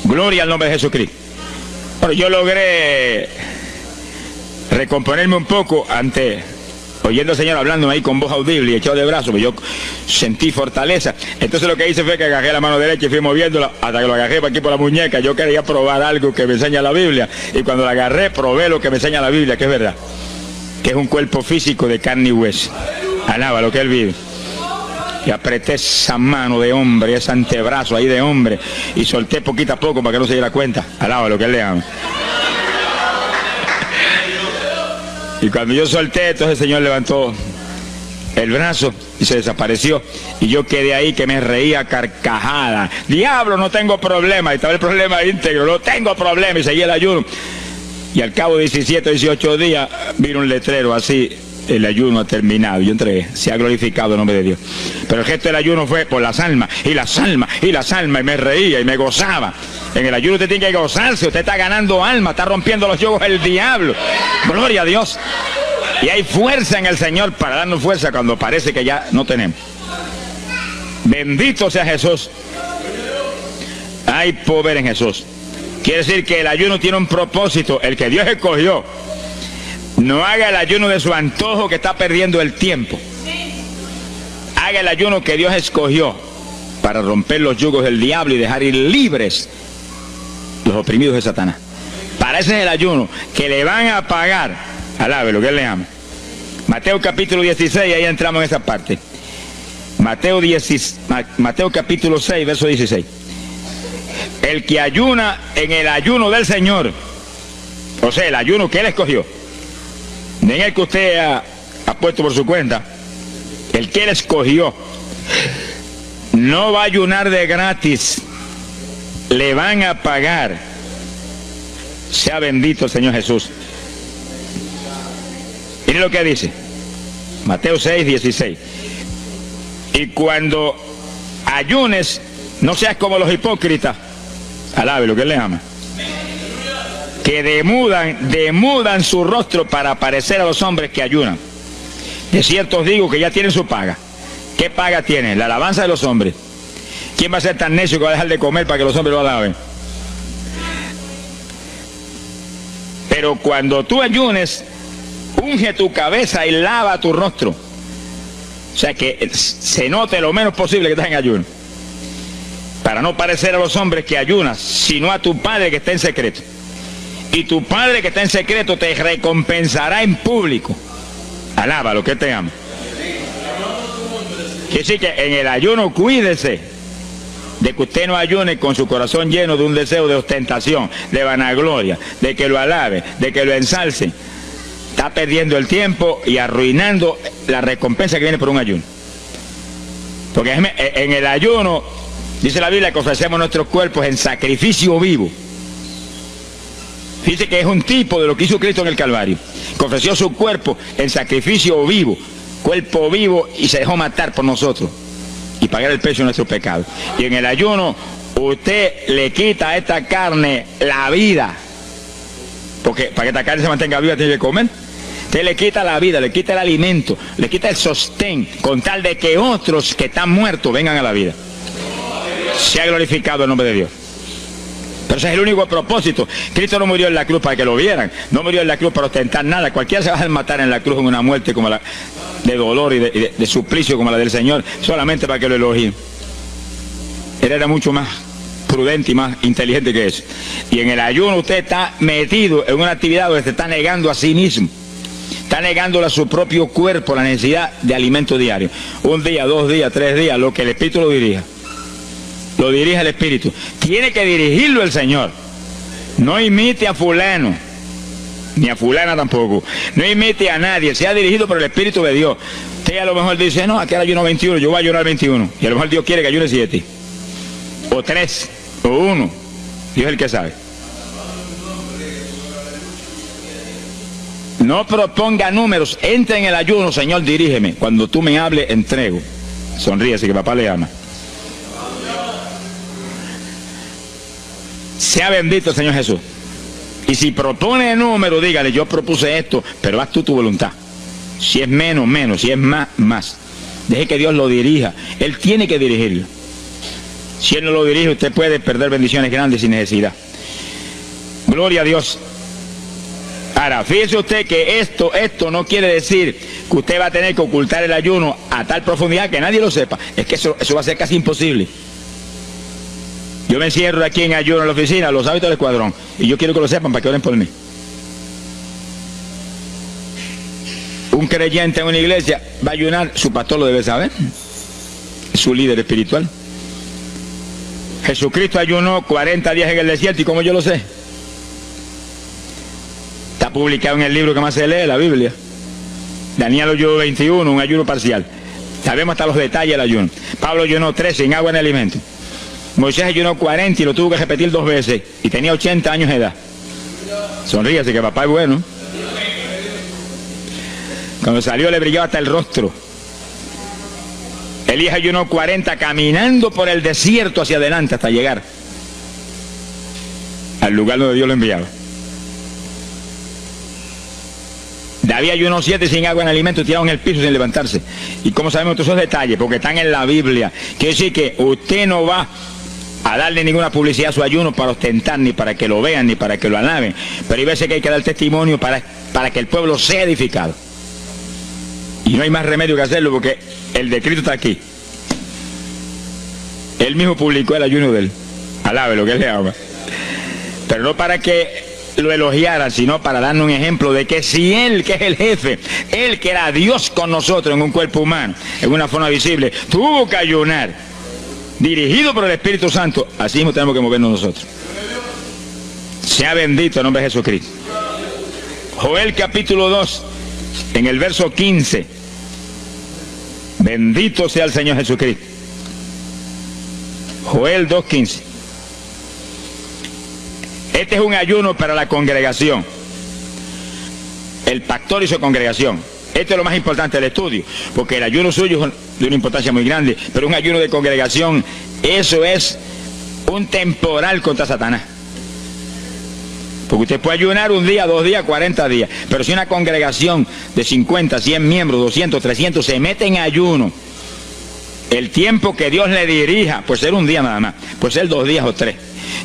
Gloria al nombre de Jesucristo. Pero yo logré recomponerme un poco oyendo al Señor hablando ahí con voz audible y echado de brazos, pues yo sentí fortaleza. Entonces lo que hice fue que agarré la mano derecha y fui moviéndola hasta que lo agarré por aquí por la muñeca. Yo quería probar algo que me enseña la Biblia, y cuando la agarré probé lo que me enseña la Biblia, que es verdad, que es un cuerpo físico de carne y hueso. Alaba lo que Él vive. Y apreté esa mano de hombre, ese antebrazo ahí de hombre, y solté poquito a poco para que no se diera cuenta. Alaba lo que Él le ama. Y cuando yo solté, entonces el Señor levantó el brazo y se desapareció. Y yo quedé ahí que me reía carcajada. Diablo, no tengo problema. Y estaba el problema íntegro, no tengo problema. Y seguí el ayuno. Y al cabo de 17 o 18 días vino un letrero así: el ayuno ha terminado. Yo entregué, se ha glorificado el nombre de Dios. Pero el gesto del ayuno fue por las almas, y las almas, y las almas, y me reía y me gozaba. En el ayuno usted tiene que gozarse, usted está ganando alma, está rompiendo los yugos del diablo. Gloria a Dios. Y hay fuerza en el Señor para darnos fuerza cuando parece que ya no tenemos. Bendito sea Jesús. Hay poder en Jesús. Quiere decir que el ayuno tiene un propósito, el que Dios escogió. No haga el ayuno de su antojo, que está perdiendo el tiempo. Haga el ayuno que Dios escogió para romper los yugos del diablo y dejar ir libres los oprimidos de Satanás. Para ese es el ayuno que le van a pagar. Alabe lo que Él le ama. Mateo capítulo 16, ahí entramos en esa parte. Mateo capítulo 6, verso 16. El que ayuna en el ayuno del Señor, o sea, el ayuno que Él escogió, no en el que usted ha puesto por su cuenta, el que Él escogió, no va a ayunar de gratis, le van a pagar. Sea bendito el Señor Jesús. Mire lo que dice Mateo 6, 16. Y cuando ayunes, no seas como los hipócritas. Alabe lo que Él le ama, que demudan su rostro para parecer a los hombres que ayunan. De cierto os digo que ya tienen su paga. ¿Qué paga tienen? La alabanza de los hombres. ¿Quién va a ser tan necio que va a dejar de comer para que los hombres lo alaben? Pero cuando tú ayunes, unge tu cabeza y lava tu rostro. O sea, que se note lo menos posible que estás en ayuno, para no parecer a los hombres que ayunas, sino a tu Padre que está en secreto. Y tu Padre que está en secreto te recompensará en público. Alaba lo que te ama. Quiere decir que en el ayuno cuídese de que usted no ayune con su corazón lleno de un deseo de ostentación, de vanagloria, de que lo alabe, de que lo ensalce. Está perdiendo el tiempo y arruinando la recompensa que viene por un ayuno. Porque en el ayuno, dice la Biblia, que ofrecemos nuestros cuerpos en sacrificio vivo. Dice que es un tipo de lo que hizo Cristo en el Calvario, que ofreció su cuerpo en sacrificio vivo, cuerpo vivo, y se dejó matar por nosotros y pagar el precio de nuestro pecado. Y en el ayuno usted le quita a esta carne la vida, porque para que esta carne se mantenga viva tiene que comer. Usted le quita la vida, le quita el alimento, le quita el sostén, con tal de que otros que están muertos vengan a la vida. Se ha glorificado el nombre de Dios. Pero ese es el único propósito. Cristo no murió en la cruz para que lo vieran, no murió en la cruz para ostentar nada. Cualquiera se va a matar en la cruz en una muerte como la de dolor y de suplicio como la del Señor, solamente para que lo elogien. Él era mucho más prudente y más inteligente que eso. Y en el ayuno usted está metido en una actividad donde se está negando a sí mismo. Está negándole a su propio cuerpo la necesidad de alimento diario. 1 día, 2 días, 3 días, lo que el Espíritu lo dirija. Lo dirige el Espíritu. Tiene que dirigirlo el Señor. No imite a fulano, ni a fulana tampoco. No imite a nadie. Sea dirigido por el Espíritu de Dios. Usted a lo mejor dice, no, aquí ayuno 21, yo voy a ayunar 21. Y a lo mejor Dios quiere que ayune 7. O 3, o 1. Dios es el que sabe. No proponga números. Entre en el ayuno, Señor, dirígeme. Cuando tú me hables, entrego. Sonríese que papá le ama. Sea bendito el Señor Jesús. Y si propone número, dígale, yo propuse esto, pero haz tú tu voluntad. Si es menos, menos. Si es más, más. Deje que Dios lo dirija. Él tiene que dirigirlo. Si Él no lo dirige, usted puede perder bendiciones grandes sin necesidad. Gloria a Dios. Ahora, fíjese usted que esto no quiere decir que usted va a tener que ocultar el ayuno a tal profundidad que nadie lo sepa. Es que eso va a ser casi imposible. Yo me encierro aquí en ayuno en la oficina, los hábitos del escuadrón, y yo quiero que lo sepan para que oren por mí. Un creyente en una iglesia va a ayunar, su pastor lo debe saber, es su líder espiritual. Jesucristo ayunó 40 días en el desierto, ¿y cómo yo lo sé? Está publicado en el libro que más se lee, la Biblia. Daniel ayunó 21, un ayuno parcial. Sabemos hasta los detalles del ayuno. Pablo ayunó 13 sin agua ni alimento. Moisés ayunó 40 y lo tuvo que repetir 2 veces. Y tenía 80 años de edad. Sonríase que papá es bueno. Cuando salió le brillaba hasta el rostro. Elías ayunó 40 caminando por el desierto hacia adelante hasta llegar al lugar donde Dios lo enviaba. David ayunó 7 sin agua en alimento, tirado en el piso sin levantarse. ¿Y cómo sabemos todos esos detalles? Porque están en la Biblia. Quiere decir que usted no va a darle ninguna publicidad a su ayuno para ostentar, ni para que lo vean, ni para que lo alaben. Pero hay veces que hay que dar testimonio para que el pueblo sea edificado. Y no hay más remedio que hacerlo porque el decreto está aquí. Él mismo publicó el ayuno de él. Alabe lo que él le ama. Pero no para que lo elogiaran, sino para darnos un ejemplo de que si Él, que es el jefe, Él que era Dios con nosotros en un cuerpo humano, en una forma visible, tuvo que ayunar, dirigido por el Espíritu Santo, así mismo tenemos que movernos nosotros. Sea bendito el nombre de Jesucristo. Joel capítulo 2, en el verso 15. Bendito sea el Señor Jesucristo. Joel 2:15. Este es un ayuno para la congregación. El pastor y su congregación. Esto es lo más importante del estudio, porque el ayuno suyo es de una importancia muy grande, pero un ayuno de congregación, eso es un temporal contra Satanás. Porque usted puede ayunar 1 día, 2 días, 40 días, pero si una congregación de 50, 100 miembros, 200, 300 se mete en ayuno, el tiempo que Dios le dirija, puede ser 1 día nada más, puede ser 2 días o 3.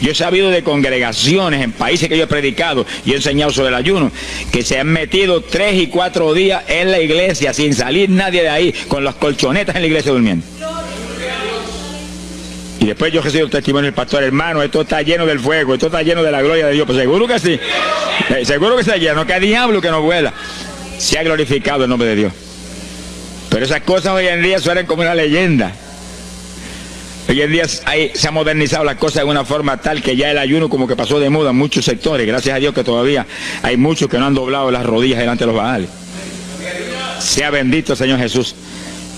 Yo he sabido de congregaciones en países que yo he predicado y he enseñado sobre el ayuno, que se han metido 3 y 4 días en la iglesia sin salir nadie de ahí, con las colchonetas en la iglesia durmiendo. Y después yo recibo el testimonio del pastor, hermano, esto está lleno del fuego, esto está lleno de la gloria de Dios. Pues seguro que sí, seguro que está lleno, que hay diablo que no vuela. Se ha glorificado el nombre de Dios. Pero esas cosas hoy en día suenan como una leyenda. Hoy en día se ha modernizado las cosas de una forma tal que ya el ayuno como que pasó de moda en muchos sectores. Gracias a Dios que todavía hay muchos que no han doblado las rodillas delante de los baales. Sea bendito el Señor Jesús.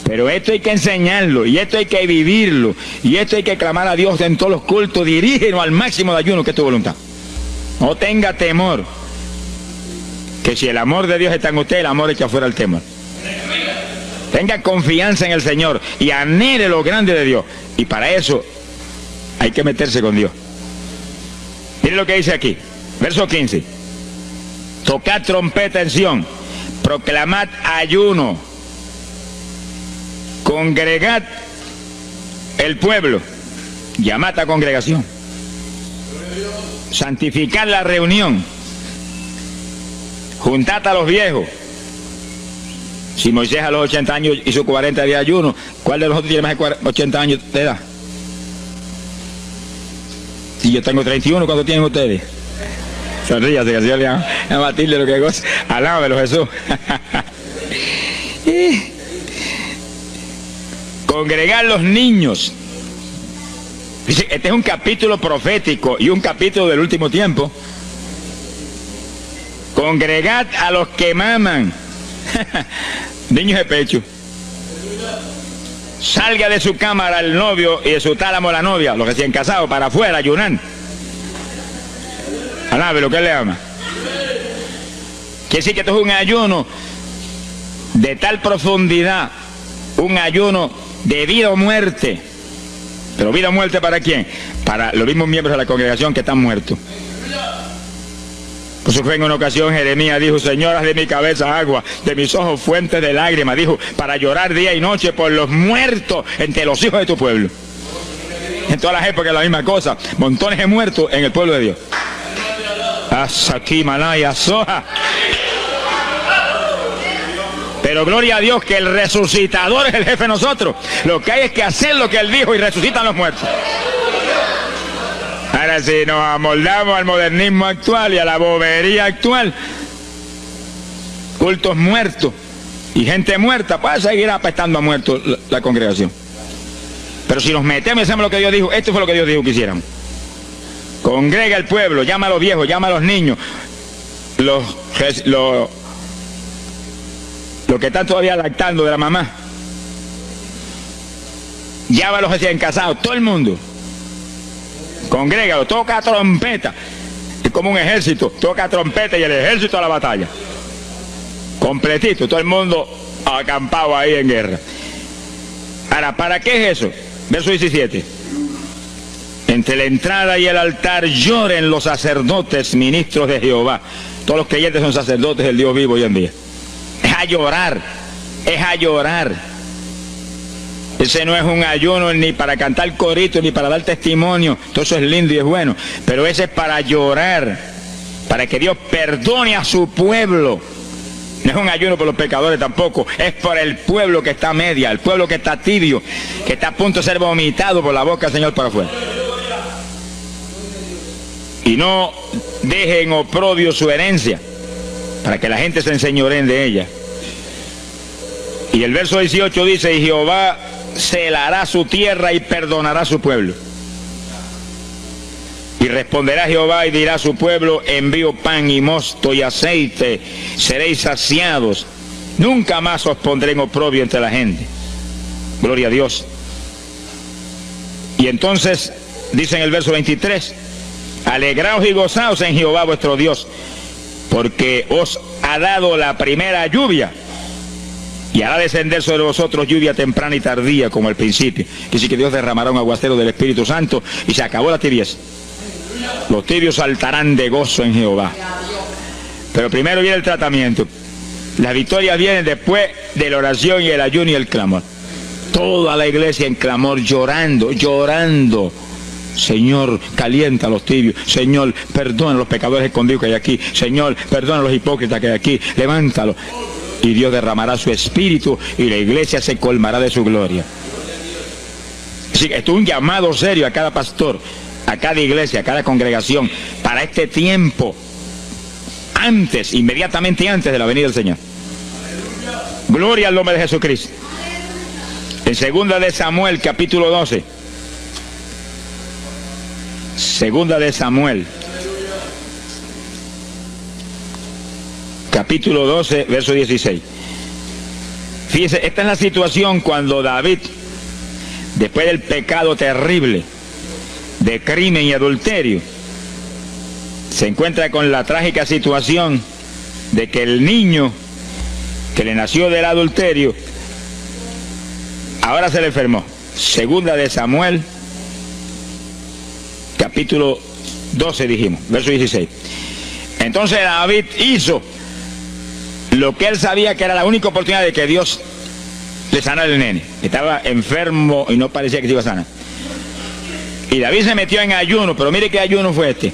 Pero esto hay que enseñarlo, y esto hay que vivirlo, y esto hay que clamar a Dios en todos los cultos. Dirígenos al máximo de ayuno que es tu voluntad. No tenga temor, que si el amor de Dios está en usted, el amor echa fuera el temor. Tenga confianza en el Señor y anhele lo grande de Dios. Y para eso hay que meterse con Dios. Mire lo que dice aquí, verso 15. Tocad trompeta en Sión, proclamad ayuno, congregad el pueblo, llamad a congregación, santificad la reunión, juntad a los viejos. Si Moisés a los 80 años hizo 40 días de ayuno, ¿cuál de nosotros tiene más de 80 años de edad? yo tengo 31, ¿cuánto tienen ustedes? Sonríase, que el Señor le a Matilde lo que goza. Alábelo, Jesús. Congregar los niños. Dice, este es un capítulo profético y un capítulo del último tiempo. Congregad a los que maman. Niños de pecho. Salga de su cámara el novio y de su tálamo la novia, los recién casados, para afuera, ayunar. Alabe lo que él le ama. Quiere decir que esto es un ayuno de tal profundidad, un ayuno de vida o muerte. Pero vida o muerte ¿para quién? Para los mismos miembros de la congregación que están muertos. Por eso fue en una ocasión Jeremías dijo, Señor, haz de mi cabeza agua, de mis ojos fuentes de lágrimas, dijo, para llorar día y noche por los muertos entre los hijos de tu pueblo. En todas las épocas la misma cosa, montones de muertos en el pueblo de Dios. Asaki Malaya Soja. Pero gloria a Dios que el resucitador es el jefe de nosotros. Lo que hay es que hacer lo que él dijo y resucitan los muertos. Ahora si nos amoldamos al modernismo actual y a la bobería actual, cultos muertos y gente muerta, pues seguir apestando a muertos la congregación. Pero si nos metemos y hacemos lo que Dios dijo, esto fue lo que Dios dijo que hiciéramos. Congrega el pueblo, llama a los viejos, llama a los niños, los que están todavía lactando de la mamá. Llama a los recién casados, todo el mundo. Congrégalo, toca trompeta. Es como un ejército, toca trompeta y el ejército a la batalla. Completito, todo el mundo acampado ahí en guerra. Ahora, ¿para qué es eso? Verso 17. Entre la entrada y el altar lloren los sacerdotes, ministros de Jehová. Todos los creyentes son sacerdotes del Dios vivo hoy en día. Es a llorar, es a llorar. Ese no es un ayuno ni para cantar corito, ni para dar testimonio. Todo eso es lindo y es bueno. Pero ese es para llorar, para que Dios perdone a su pueblo. No es un ayuno por los pecadores tampoco. Es por el pueblo que está a media, el pueblo que está tibio, que está a punto de ser vomitado por la boca del Señor para afuera. Y no dejen oprobio su herencia, para que la gente se enseñoreen de ella. Y el verso 18 dice, y Jehová celará su tierra y perdonará a su pueblo. Y responderá Jehová y dirá a su pueblo, envío pan y mosto y aceite, seréis saciados. Nunca más os pondré en oprobio entre la gente. Gloria a Dios. Y entonces, dice en el verso 23, alegraos y gozaos en Jehová vuestro Dios, porque os ha dado la primera lluvia, y hará descender sobre vosotros lluvia temprana y tardía como al principio. Quiere decir que Dios derramará un aguacero del Espíritu Santo y se acabó la tibieza. Los tibios saltarán de gozo en Jehová. Pero primero viene el tratamiento. Las victorias vienen después de la oración y el ayuno y el clamor. Toda la iglesia en clamor, llorando, llorando. Señor, calienta a los tibios. Señor, perdona a los pecadores escondidos que hay aquí. Señor, perdona a los hipócritas que hay aquí. Levántalos. Y Dios derramará su espíritu y la iglesia se colmará de su gloria. Así que esto es un llamado serio a cada pastor, a cada iglesia, a cada congregación, para este tiempo, antes, inmediatamente antes de la venida del Señor. Gloria al nombre de Jesucristo. En segunda de Samuel, capítulo 12. Segunda de Samuel, capítulo 12, verso 16. Fíjese, esta es la situación cuando David, después del pecado terrible de crimen y adulterio, se encuentra con la trágica situación de que el niño que le nació del adulterio ahora se le enfermó. Segunda de Samuel, capítulo 12 dijimos, verso 16. Entonces David hizo lo que él sabía que era la única oportunidad de que Dios le sanara al nene. Estaba enfermo y no parecía que se iba a sanar. Y David se metió en ayuno, pero mire qué ayuno fue este.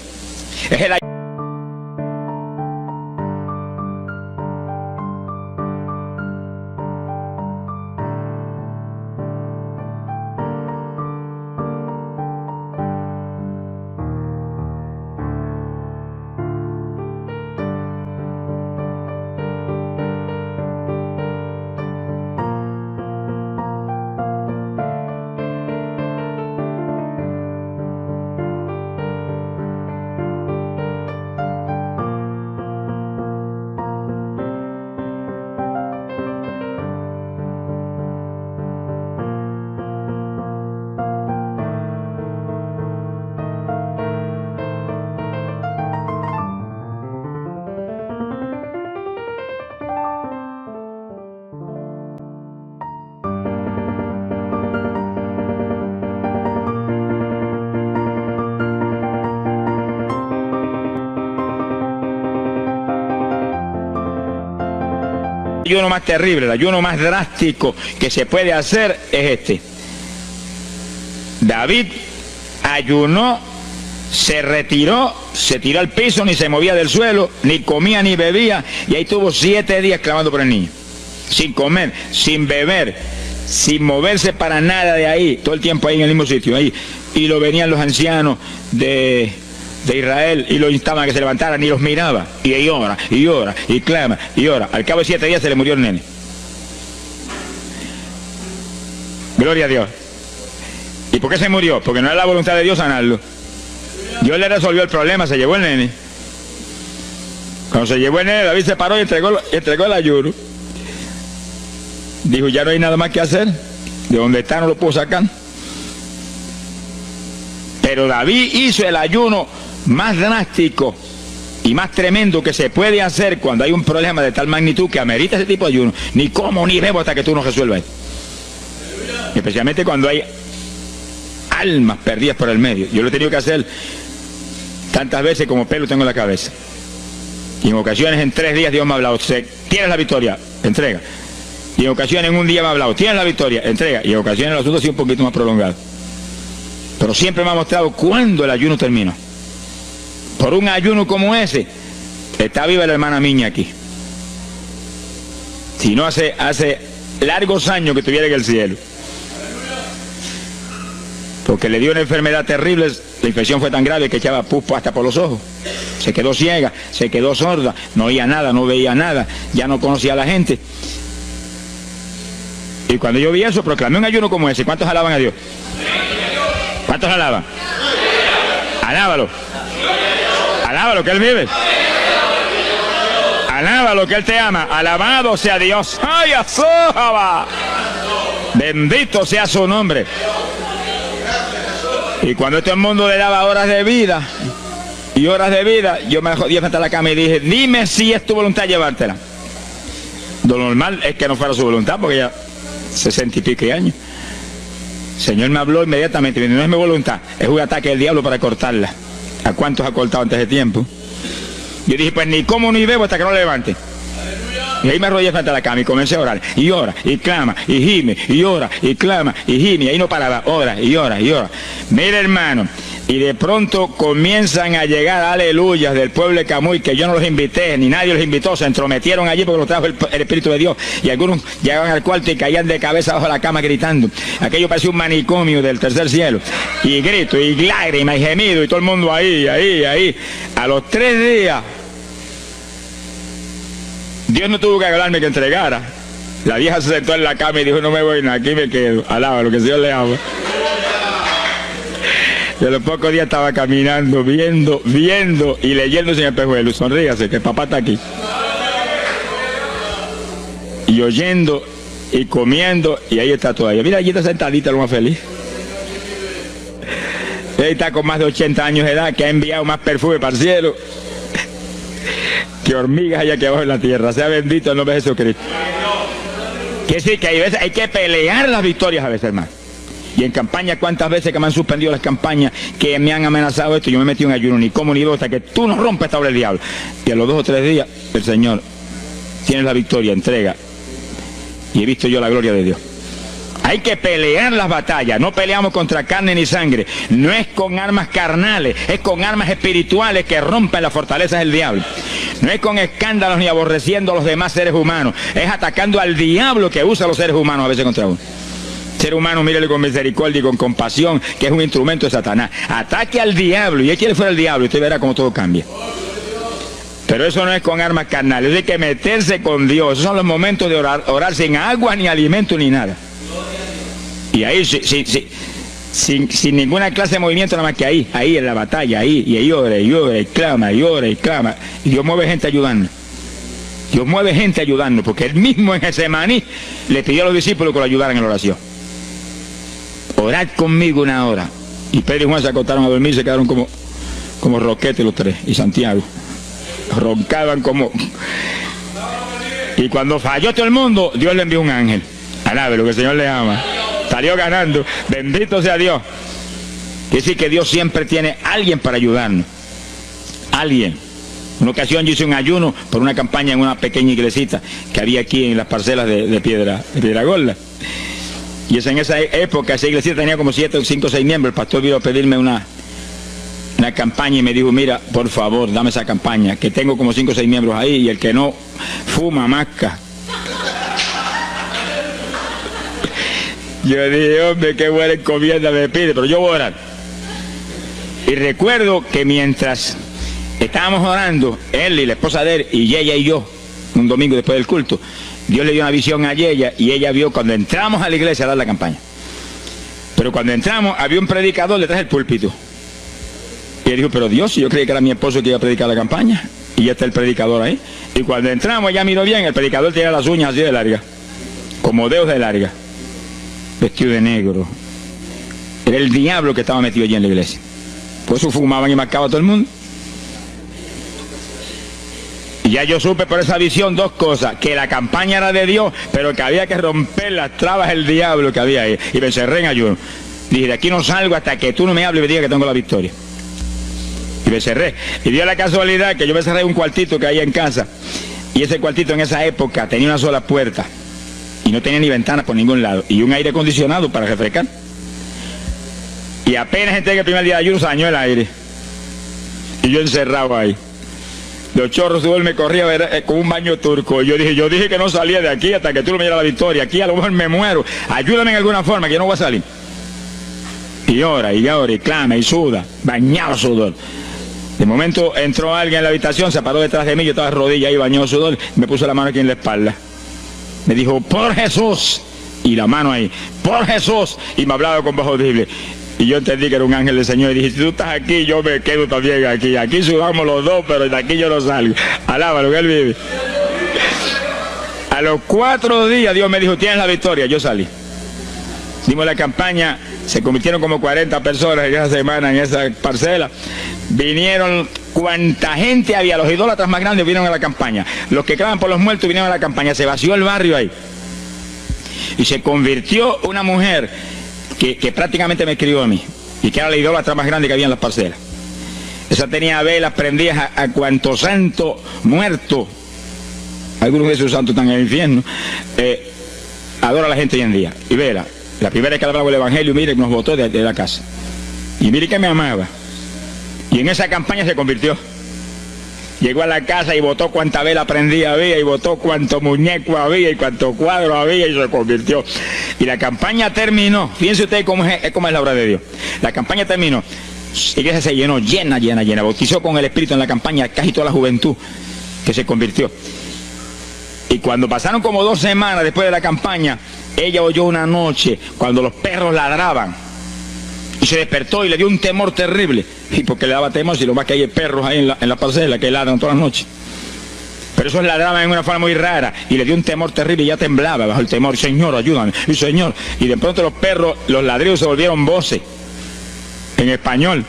Es el ayuno más terrible, el ayuno más drástico que se puede hacer es este. David ayunó, se retiró, se tiró al piso, ni se movía del suelo, ni comía ni bebía, y ahí tuvo 7 días clamando por el niño, sin comer, sin beber, sin moverse para nada de ahí, todo el tiempo ahí en el mismo sitio, ahí. Y lo venían los ancianos de Israel y lo instaban a que se levantaran, y los miraba, y ora, y ora, y clama, y ora. Al cabo de 7 días se le murió el nene. Gloria a Dios. ¿Y por qué se murió? Porque no era la voluntad de Dios sanarlo. Dios le resolvió el problema, se llevó el nene. Cuando se llevó el nene, David se paró y entregó el ayuno. Dijo, ya no hay nada más que hacer. De donde está no lo puedo sacar. Pero David hizo el ayuno más drástico y más tremendo que se puede hacer cuando hay un problema de tal magnitud que amerita ese tipo de ayuno. Ni como ni bebo hasta que tú no resuelvas. Especialmente cuando hay almas perdidas por el medio. Yo lo he tenido que hacer tantas veces como pelo tengo en la cabeza. Y en ocasiones en 3 días Dios me ha hablado, tienes la victoria, entrega. Y en ocasiones en un día me ha hablado, tienes la victoria, entrega. Y en ocasiones el asunto ha sido un poquito más prolongado. Pero siempre me ha mostrado cuándo el ayuno terminó. Por un ayuno como ese, está viva la hermana Miña aquí. Si no, hace largos años que estuviera en el cielo. Porque le dio una enfermedad terrible, la infección fue tan grave que echaba pus hasta por los ojos. Se quedó ciega, se quedó sorda, no oía nada, no veía nada, ya no conocía a la gente. Y cuando yo vi eso, proclamé un ayuno como ese. ¿Cuántos alaban a Dios? ¿Cuántos alaban? Alábalo. Alábalo, que Él vive. Alábalo, que Él te ama. Alabado sea Dios. ¡Ay, azójaba! Bendito sea su nombre. Y cuando todo el mundo le daba horas de vida, yo me jodí frente a la cama y dije, dime si es tu voluntad llevártela. Lo normal es que no fuera su voluntad, porque ya 60 y pico años. El Señor me habló inmediatamente, no es mi voluntad, es un ataque del diablo para cortarla. ¿A cuántos ha cortado antes de tiempo? Yo dije, pues ni como ni bebo hasta que no lo levante. Y ahí me arrodillé frente a la cama y comencé a orar. Y ora, y clama, y gime, y ora, y clama, y gime. Y ahí no paraba, ora, y ora, y ora. Mira, hermano, y de pronto comienzan a llegar aleluyas del pueblo de Camuy, que yo no los invité, ni nadie los invitó, se entrometieron allí porque los trajo el Espíritu de Dios. Y algunos llegaban al cuarto y caían de cabeza bajo la cama gritando. Aquello parecía un manicomio del tercer cielo. Y grito, y lágrimas, y gemido, y todo el mundo ahí. A los 3 días... Dios no tuvo que hablarme que entregara. La vieja se sentó en la cama y dijo, no me voy, no, aquí me quedo. Alaba lo que el Señor le ama. Y a los pocos días estaba caminando, viendo y leyendo sin espejuelos. Sonrígase, que papá está aquí. Y oyendo y comiendo, y ahí está todavía. Mira, allí está sentadita, lo más feliz. Ella está con más de 80 años de edad, que ha enviado más perfume para el cielo que hormigas hay aquí abajo en la tierra. Sea bendito el nombre de Jesucristo. Que sí, que hay que pelear las victorias a veces, hermano. Y en campaña, cuántas veces que me han suspendido las campañas, que me han amenazado esto, yo me metí en ayuno, ni como ni bebo, hasta que tú no rompes esta obra del diablo. Y a los 2 o 3 días, el Señor tiene la victoria, entrega. Y he visto yo la gloria de Dios. Hay que pelear las batallas, no peleamos contra carne ni sangre, no es con armas carnales, es con armas espirituales que rompen las fortalezas del diablo. No es con escándalos ni aborreciendo a los demás seres humanos, es atacando al diablo que usa a los seres humanos a veces contra uno. Ser humano, mírele con misericordia y con compasión, que es un instrumento de Satanás. Ataque al diablo y échale fuera al diablo y usted verá cómo todo cambia. Pero eso no es con armas carnales, hay que meterse con Dios. Esos son los momentos de orar sin agua, ni alimento, ni nada. Y ahí, sin ninguna clase de movimiento, nada más que ahí en la batalla, y ahí ora, y clama, y clama. Y Dios mueve gente ayudando. Dios mueve gente ayudando, porque Él mismo en Getsemaní le pidió a los discípulos que lo ayudaran en la oración. Orad conmigo 1 hora. Y Pedro y Juan se acostaron a dormir, se quedaron como roquetes los 3, y Santiago. Roncaban como... Y cuando falló todo el mundo, Dios le envió un ángel. Alabe lo que el Señor le ama. Salió ganando. Bendito sea Dios. Quiere decir que Dios siempre tiene alguien para ayudarnos. Alguien. Una ocasión yo hice un ayuno por una campaña en una pequeña iglesita que había aquí en las parcelas de Piedra Gorda. Y en esa época esa iglesia tenía como 5 o 6 miembros. El pastor vino a pedirme una campaña y me dijo, mira, por favor, dame esa campaña, que tengo como 5 o 6 miembros ahí y el que no fuma, masca. Yo dije, hombre, qué buena encomienda me pide, pero yo voy a orar. Y recuerdo que mientras estábamos orando, él y la esposa de él, y ella y yo, un domingo después del culto, Dios le dio una visión a ella y ella vio cuando entramos a la iglesia a dar la campaña. Pero cuando entramos había un predicador detrás del púlpito. Y él dijo, pero Dios, si yo creí que era mi esposo que iba a predicar la campaña, y ya está el predicador ahí. Y cuando entramos ella miró bien, el predicador tenía las uñas así de largas, como dedos de larga, vestido de negro. Era el diablo que estaba metido allí en la iglesia. Por eso fumaban y marcaban a todo el mundo. Y ya yo supe por esa visión 2 cosas, que la campaña era de Dios, pero que había que romper las trabas del diablo que había ahí. Y me encerré en ayuno. Dije, de aquí no salgo hasta que tú no me hables y me digas que tengo la victoria. Y me cerré. Y dio la casualidad que yo me cerré en un cuartito que había en casa. Y ese cuartito en esa época tenía una sola puerta. Y no tenía ni ventanas por ningún lado. Y un aire acondicionado para refrescar. Y apenas entré el primer día de ayuno, se dañó el aire. Y yo encerrado ahí. Los chorros de me corría con un baño turco. Y yo dije que no salía de aquí hasta que tú no me dieras la victoria. Aquí a lo mejor me muero. Ayúdame en alguna forma, que yo no voy a salir. Y ora, y clama, y suda. Bañado sudor. De momento entró alguien en la habitación, se paró detrás de mí, yo estaba de rodillas ahí, bañado sudor, me puso la mano aquí en la espalda. Me dijo, por Jesús. Y la mano ahí, por Jesús. Y me hablaba con voz audible. Y yo entendí que era un ángel del Señor y dije, si tú estás aquí, yo me quedo también aquí. Aquí sudamos los dos, pero de aquí yo no salgo. Alábalo, que Él vive. A los 4 días Dios me dijo, tienes la victoria. Yo salí. Dimos la campaña, se convirtieron como 40 personas en esa semana en esa parcela. Vinieron cuanta gente había, los idólatras más grandes vinieron a la campaña. Los que claman por los muertos vinieron a la campaña. Se vació el barrio ahí. Y se convirtió una mujer que prácticamente me escribió a mí, y que era la idólatra más grande que había en las parcelas. Esa tenía velas prendidas a cuanto santo muerto, algunos de esos santos están en el infierno, adora a la gente hoy en día. Y vela, la primera vez que hablaba el evangelio, mire, nos botó de la casa. Y mire que me amaba. Y en esa campaña se convirtió. Llegó a la casa y botó cuanta vela prendida había, y botó cuanto muñeco había, y cuanto cuadro había, y se convirtió. Y la campaña terminó. Fíjense ustedes cómo es la obra de Dios. La campaña terminó. La iglesia se llenó, llena. Bautizó con el Espíritu en la campaña casi toda la juventud que se convirtió. Y cuando pasaron como 2 semanas después de la campaña, ella oyó una noche cuando los perros ladraban. Y se despertó y le dio un temor terrible. Y porque le daba temor, si lo más que hay perros ahí en la parcela que ladran todas las noches. Pero esos ladraban en una forma muy rara. Y le dio un temor terrible y ya temblaba bajo el temor. Señor, ayúdame. Y Señor. Y de pronto los perros, los ladridos se volvieron voces. En español.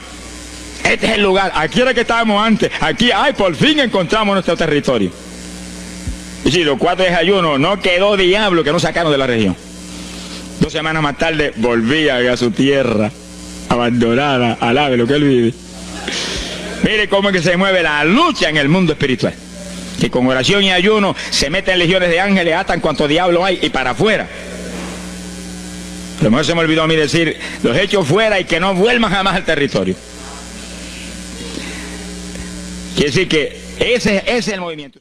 Este es el lugar. Aquí era que estábamos antes. Aquí, ay, por fin encontramos nuestro territorio. Y si los 4 de ayuno, no quedó diablo que no sacaron de la región. 2 semanas más tarde volvía a su tierra. Abandonada, alabe lo que Él vive. Mire cómo es que se mueve la lucha en el mundo espiritual. Que con oración y ayuno se meten legiones de ángeles, atan cuanto diablo hay y para afuera. A lo mejor se me olvidó a mí decir, los echo fuera y que no vuelvan jamás al territorio. Quiere decir que ese es el movimiento.